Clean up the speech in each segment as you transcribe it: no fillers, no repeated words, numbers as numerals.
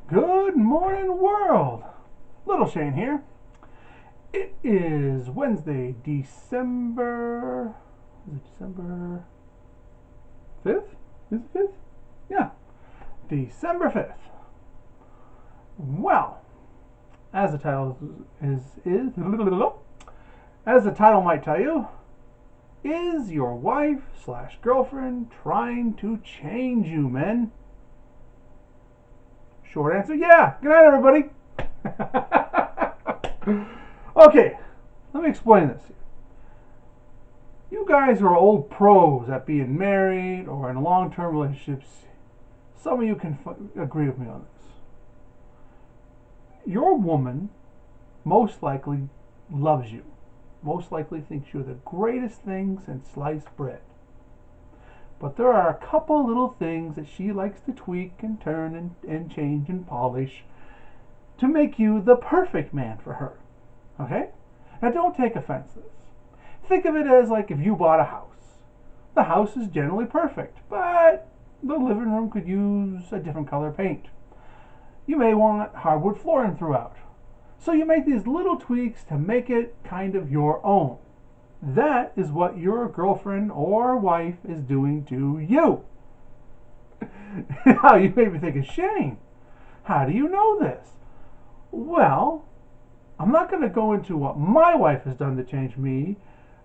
Good morning, world. Little Shane here. It is Wednesday, December. Is it December 5th? Is it 5th? Yeah, December 5th. Well, as the title is as the title might tell you, is your wife slash girlfriend trying to change you, men? Short answer, yeah. Good night, everybody. Okay, let me explain this. You guys are old pros at being married or in long-term relationships. Some of you can agree with me on this. Your woman most likely loves you. Most likely thinks you're the greatest thing since sliced bread. But there are a couple little things that she likes to tweak and turn and change and polish to make you the perfect man for her. Okay? Now don't take offense to this. Think of it as like if you bought a house. The house is generally perfect, but the living room could use a different color paint. You may want hardwood flooring throughout. So you make these little tweaks to make it kind of your own. That is what your girlfriend or wife is doing to you. Now you may be thinking, Shane, how do you know this? Well, I'm not going to go into what my wife has done to change me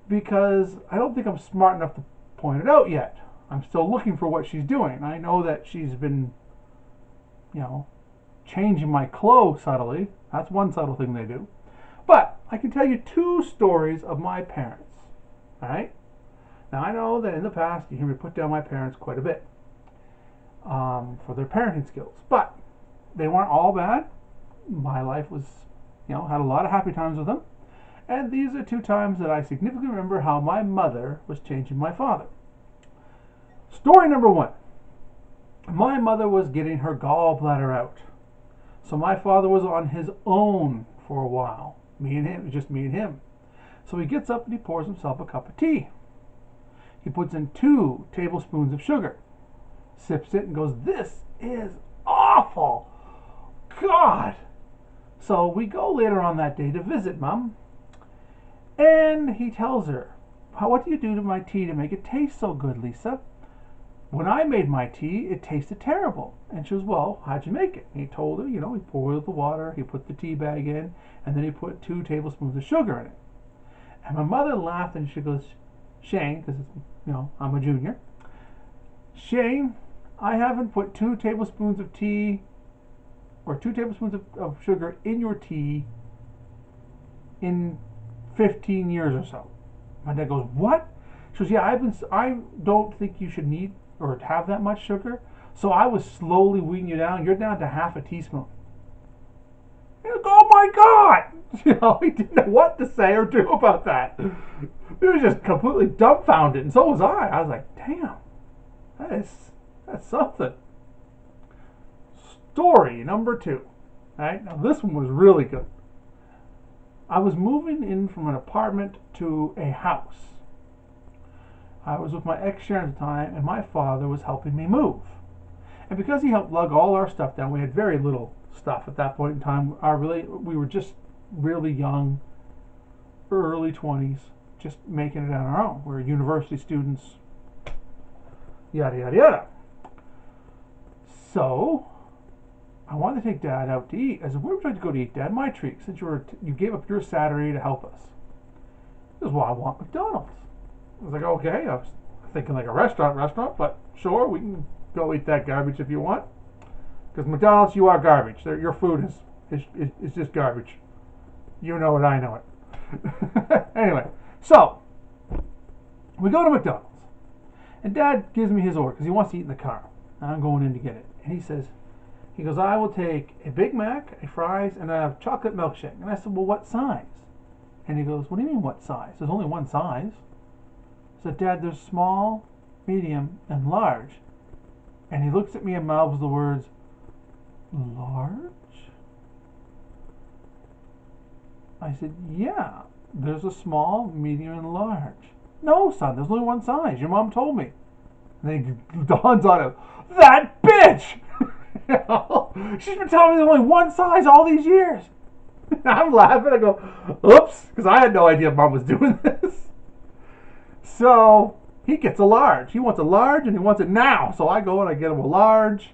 because I don't think I'm smart enough to point it out yet. I'm still looking for what she's doing. I know that she's been, changing my clothes subtly. That's one subtle thing they do. But I can tell you two stories of my parents. All right? Now I know that in the past you hear me put down my parents quite a bit for their parenting skills, but they weren't all bad. My life was, had a lot of happy times with them. And these are two times that I significantly remember how my mother was changing my father. Story number one. My mother was getting her gallbladder out. So my father was on his own for a while. Me and him, just me and him. So he gets up and he pours himself a cup of tea. He puts in 2 tablespoons of sugar, sips it and goes, "This is awful. God." So we go later on that day to visit Mom. And he tells her, "What do you do to my tea to make it taste so good, Lisa? When I made my tea, it tasted terrible." And she goes, "Well, how'd you make it?" And he told her, he boiled the water, he put the tea bag in, and then he put 2 tablespoons of sugar in it. And my mother laughed and she goes, "Shane," because I'm a junior, "Shane, I haven't put 2 tablespoons of tea or 2 tablespoons of sugar in your tea in 15 years or so." My dad goes, "What?" She goes, "Yeah, I don't think you should need or have that much sugar. So I was slowly weaning you down. You're down to half a teaspoon." He goes, "Oh my God!" He didn't know what to say or do about that. He was just completely dumbfounded, and so was I. I was like, "Damn, that's something." Story number 2. All right, now this one was really good. I was moving in from an apartment to a house. I was with my ex-Sharon at the time, and my father was helping me move. And because he helped lug all our stuff down, we had very little stuff at that point in time. We were just really young, early 20s, just making it on our own. We were university students, yada, yada, yada. So I wanted to take Dad out to eat. I said, "Where would you like to go to eat, Dad? My treat, since you gave up your Saturday to help us." He goes, "Well, I want McDonald's." I was like, "Okay." I was thinking like a restaurant, but sure, we can go eat that garbage if you want. Because McDonald's, you are garbage. Your food is just garbage. You know it, I know it. Anyway, so we go to McDonald's. And Dad gives me his order because he wants to eat in the car. And I'm going in to get it. And he goes, "I will take a Big Mac, a fries, and a chocolate milkshake." And I said, "Well, what size?" And he goes, "What do you mean, what size? There's only one size." I said, "Dad, there's small, medium, and large." And he looks at me and mouths the words, "Large?" I said, "Yeah, there's a small, medium, and large." "No, son, there's only one size. Your mom told me." And then he dawns on him, "That bitch!" She's been telling me there's only one size all these years. I'm laughing. I go, oops, because I had no idea Mom was doing this. So he gets a large. He wants a large and he wants it now. So I go and I get him a large,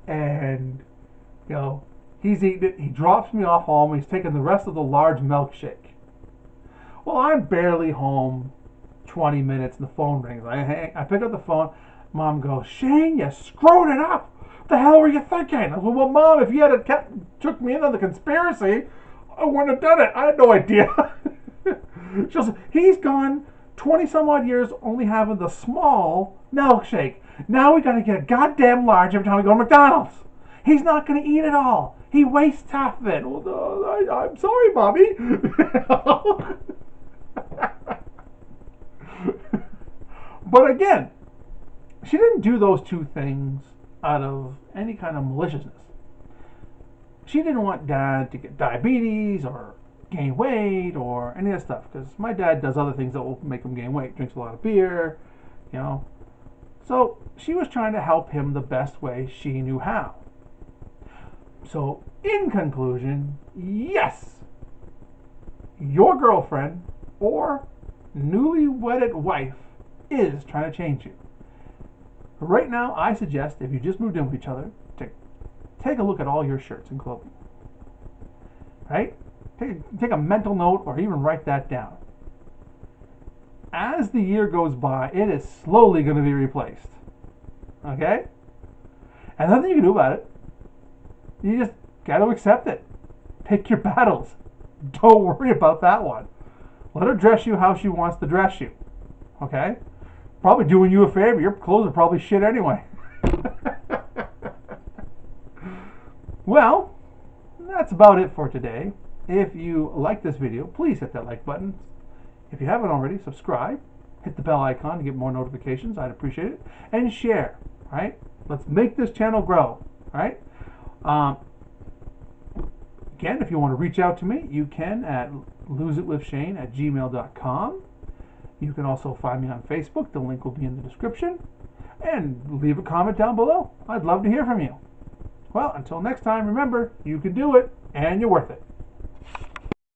and he's eating it. He drops me off home. He's taking the rest of the large milkshake. Well, I'm barely home. 20 minutes and the phone rings. I pick up the phone. Mom goes, Shane, you screwed it up. What the hell were you thinking? I said, well, Mom, if you had took me in on the conspiracy, I wouldn't have done it. I had no idea. She goes, he's gone 20 some odd years only having the small milkshake. Now we got to get a goddamn large every time we go to McDonald's. He's not going to eat it all. He wastes half of it. Well, I'm sorry, Mommy. But again, she didn't do those two things out of any kind of maliciousness. She didn't want Dad to get diabetes or gain weight or any of that stuff, because my dad does other things that will make him gain weight. Drinks a lot of beer, So she was trying to help him the best way she knew how. So in conclusion, yes, your girlfriend or newly wedded wife is trying to change you. Right now, I suggest, if you just moved in with each other, to take a look at all your shirts and clothing. Right? Take a mental note or even write that down. As the year goes by, it is slowly going to be replaced. Okay? And nothing you can do about it. You just got to accept it. Pick your battles. Don't worry about that one. Let her dress you how she wants to dress you. Okay? Probably doing you a favor. Your clothes are probably shit anyway. Well, that's about it for today. If you like this video, please hit that like button. If you haven't already, subscribe. Hit the bell icon to get more notifications. I'd appreciate it. And share. Right? Let's make this channel grow. Right? Again, if you want to reach out to me, you can at loseitwithshane@gmail.com. You can also find me on Facebook. The link will be in the description. And leave a comment down below. I'd love to hear from you. Well, until next time, remember, you can do it, and you're worth it.